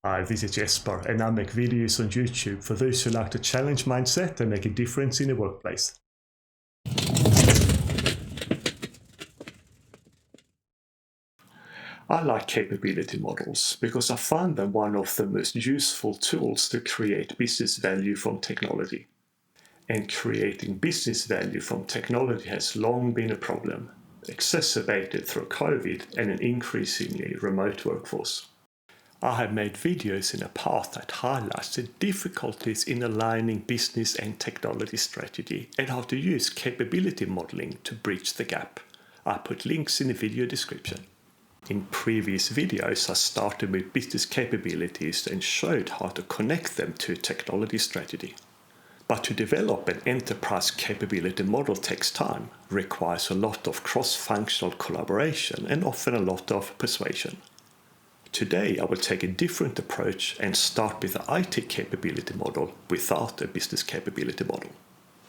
Hi, this is Jesper, and I make videos on YouTube for those who like to challenge mindset and make a difference in the workplace. I like capability models because I find them one of the most useful tools to create business value from technology. And creating business value from technology has long been a problem, exacerbated through COVID and an increasingly remote workforce. I have made videos in the past that highlights the difficulties in aligning business and technology strategy and how to use capability modeling to bridge the gap. I put links in the video description. In previous videos, I started with business capabilities and showed how to connect them to technology strategy. But to develop an enterprise capability model takes time, requires a lot of cross-functional collaboration and often a lot of persuasion. Today I will take a different approach and start with the IT capability model without a business capability model.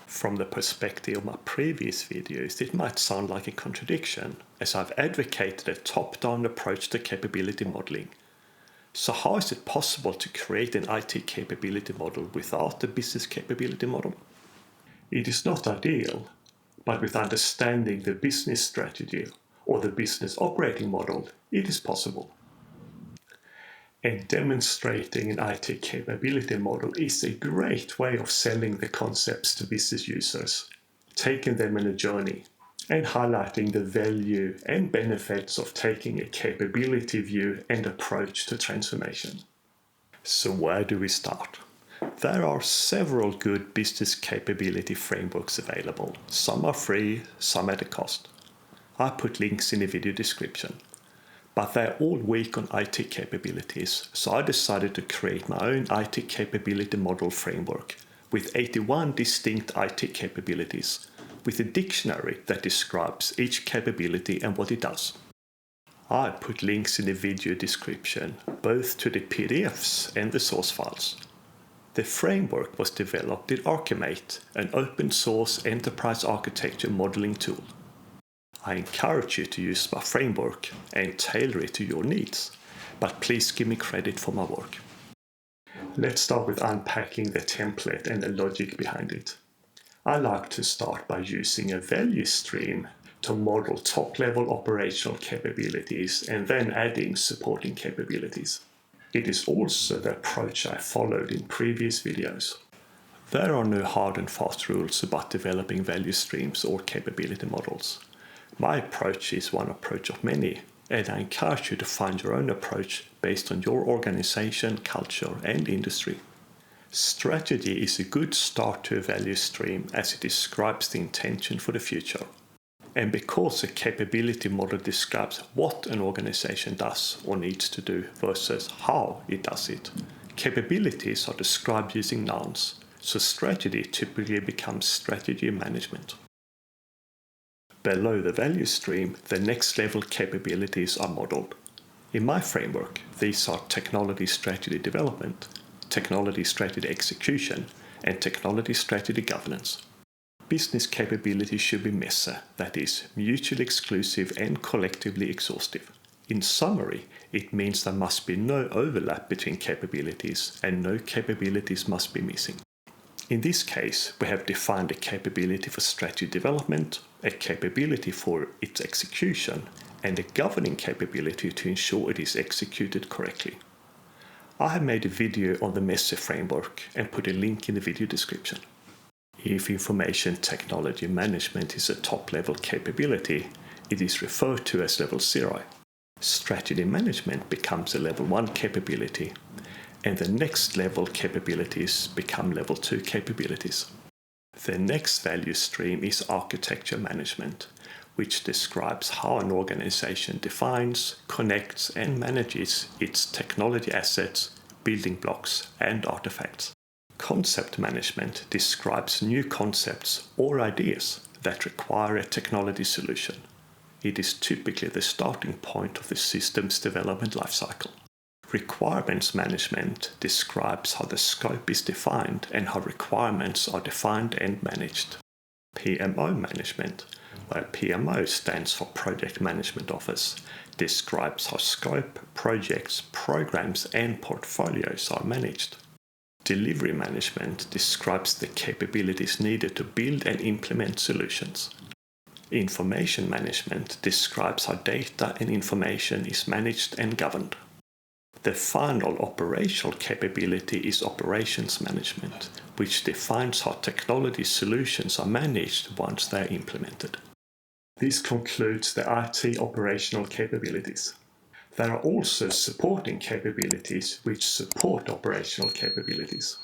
From the perspective of my previous videos, it might sound like a contradiction, as I've advocated a top-down approach to capability modeling. So how is it possible to create an IT capability model without a business capability model? It is not ideal, but with understanding the business strategy or the business operating model, it is possible. And demonstrating an IT capability model is a great way of selling the concepts to business users, taking them on a journey, and highlighting the value and benefits of taking a capability view and approach to transformation. So where do we start? There are several good business capability frameworks available. Some are free, some at a cost. I put links in the video description. But they're all weak on IT capabilities, so I decided to create my own IT capability model framework with 81 distinct IT capabilities, with a dictionary that describes each capability and what it does. I put links in the video description, both to the PDFs and the source files. The framework was developed in Archimate, an open source enterprise architecture modeling tool. I encourage you to use my framework and tailor it to your needs, but please give me credit for my work. Let's start with unpacking the template and the logic behind it. I like to start by using a value stream to model top-level operational capabilities and then adding supporting capabilities. It is also the approach I followed in previous videos. There are no hard and fast rules about developing value streams or capability models. My approach is one approach of many, and I encourage you to find your own approach based on your organization, culture, and industry. Strategy is a good start to a value stream as it describes the intention for the future. And because a capability model describes what an organization does or needs to do versus how it does it, capabilities are described using nouns, so strategy typically becomes strategy management. Below the value stream, the next level capabilities are modeled. In my framework, these are technology strategy development, technology strategy execution, and technology strategy governance. Business capability should be messy, that is, mutually exclusive and collectively exhaustive. In summary, it means there must be no overlap between capabilities and no capabilities must be missing. In this case, we have defined a capability for strategy development, a capability for its execution, and a governing capability to ensure it is executed correctly. I have made a video on the MESSE framework and put a link in the video description. If information technology management is a top-level capability, it is referred to as level 0. Strategy management becomes a level 1 capability, and the next level capabilities become level 2 capabilities. The next value stream is architecture management, which describes how an organization defines, connects, and manages its technology assets, building blocks, and artifacts. Concept management describes new concepts or ideas that require a technology solution. It is typically the starting point of the system's development lifecycle. Requirements management describes how the scope is defined and how requirements are defined and managed. PMO management, where PMO stands for Project Management Office, describes how scope, projects, programs, and portfolios are managed. Delivery management describes the capabilities needed to build and implement solutions. Information management describes how data and information is managed and governed. The final operational capability is operations management, which defines how technology solutions are managed once they are implemented. This concludes the IT operational capabilities. There are also supporting capabilities which support operational capabilities.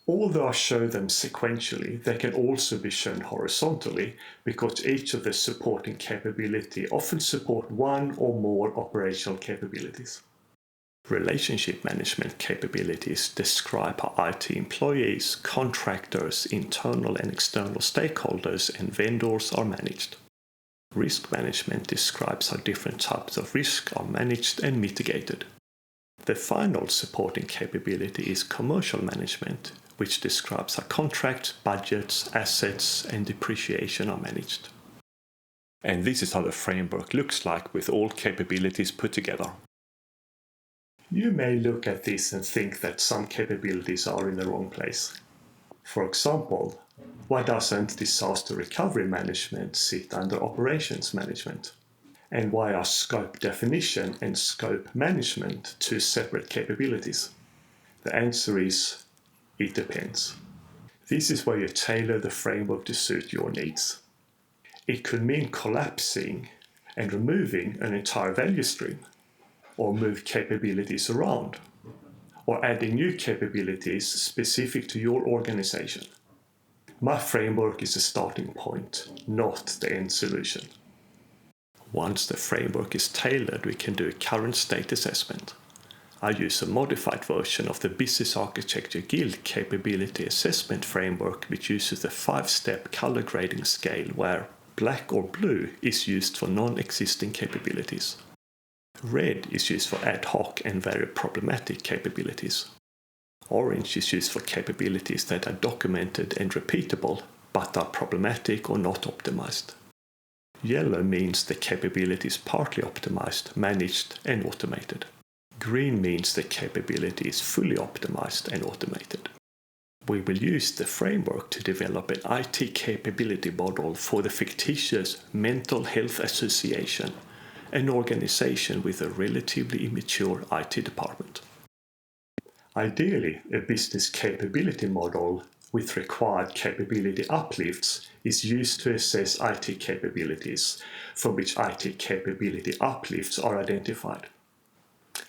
Although I show them sequentially, they can also be shown horizontally because each of the supporting capability often support one or more operational capabilities. Relationship management capabilities describe how IT employees, contractors, internal and external stakeholders, and vendors are managed. Risk management describes how different types of risk are managed and mitigated. The final supporting capability is commercial management, which describes how contracts, budgets, assets, and depreciation are managed. And this is how the framework looks like with all capabilities put together. You may look at this and think that some capabilities are in the wrong place. For example, why doesn't disaster recovery management sit under operations management? And why are scope definition and scope management two separate capabilities? The answer is, it depends. This is where you tailor the framework to suit your needs. It could mean collapsing and removing an entire value stream, or move capabilities around, or adding new capabilities specific to your organization. My framework is a starting point, not the end solution. Once the framework is tailored, we can do a current state assessment. I use a modified version of the Business Architecture Guild capability assessment framework, which uses a 5-step color grading scale where black or blue is used for non-existing capabilities. Red is used for ad hoc and very problematic capabilities. Orange is used for capabilities that are documented and repeatable, but are problematic or not optimized. Yellow means the capability is partly optimized, managed, and automated. Green means the capability is fully optimized and automated. We will use the framework to develop an IT capability model for the fictitious Mental Health Association, an organization with a relatively immature IT department. Ideally, a business capability model with required capability uplifts is used to assess IT capabilities, for which IT capability uplifts are identified.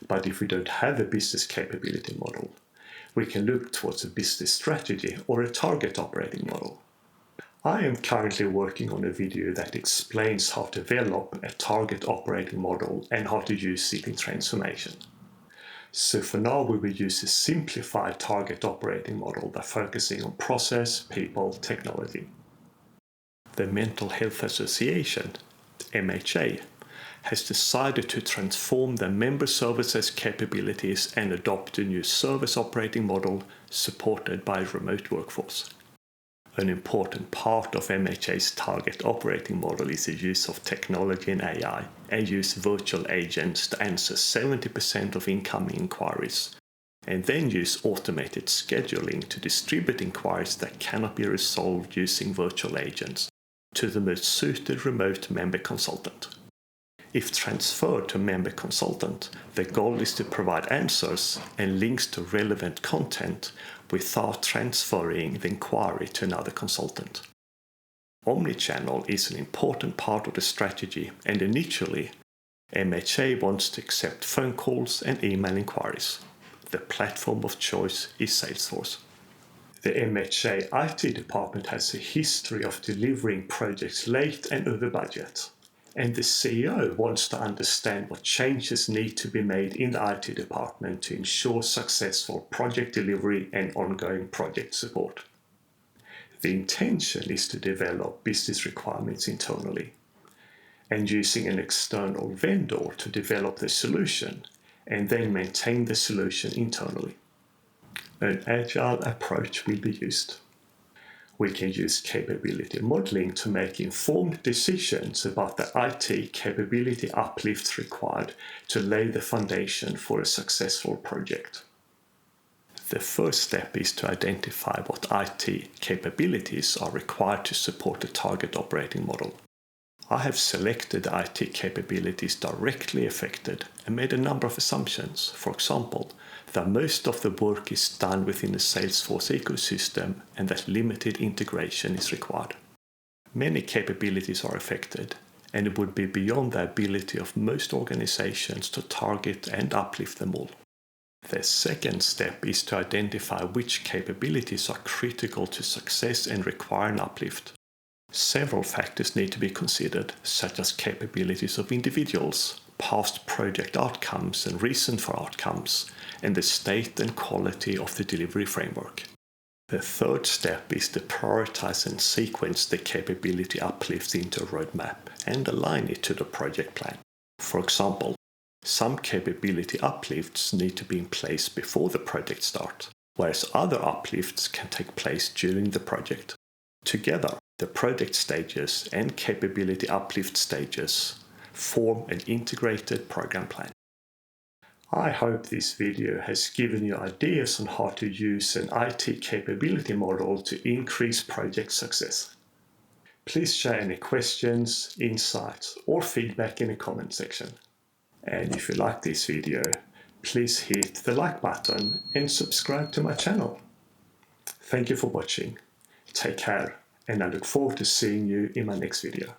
But if we don't have a business capability model, we can look towards a business strategy or a target operating model. I am currently working on a video that explains how to develop a target operating model and how to use it in transformation. So for now, we will use a simplified target operating model by focusing on process, people, technology. The Mental Health Association, MHA, has decided to transform their member services capabilities and adopt a new service operating model supported by a remote workforce. An important part of MHA's target operating model is the use of technology and AI, and use virtual agents to answer 70% of incoming inquiries, and then use automated scheduling to distribute inquiries that cannot be resolved using virtual agents to the most suited remote member consultant. If transferred to member consultant, the goal is to provide answers and links to relevant content without transferring the inquiry to another consultant. Omnichannel is an important part of the strategy, and initially, MHA wants to accept phone calls and email inquiries. The platform of choice is Salesforce. The MHA IT department has a history of delivering projects late and over budget, and the CEO wants to understand what changes need to be made in the IT department to ensure successful project delivery and ongoing project support. The intention is to develop business requirements internally, and using an external vendor to develop the solution and then maintain the solution internally. An agile approach will be used. We can use capability modeling to make informed decisions about the IT capability uplifts required to lay the foundation for a successful project. The first step is to identify what IT capabilities are required to support the target operating model. I have selected the IT capabilities directly affected and made a number of assumptions. For example, that most of the work is done within the Salesforce ecosystem and that limited integration is required. Many capabilities are affected, and it would be beyond the ability of most organizations to target and uplift them all. The second step is to identify which capabilities are critical to success and require an uplift. Several factors need to be considered, such as capabilities of individuals, past project outcomes and reason for outcomes, and the state and quality of the delivery framework. The third step is to prioritize and sequence the capability uplifts into a roadmap and align it to the project plan. For example, some capability uplifts need to be in place before the project starts, whereas other uplifts can take place during the project. Together, the project stages and capability uplift stages form an integrated program plan. I hope this video has given you ideas on how to use an IT capability model to increase project success. Please share any questions, insights, or feedback in the comment section. And if you like this video, please hit the like button and subscribe to my channel. Thank you for watching. Take care, and I look forward to seeing you in my next video.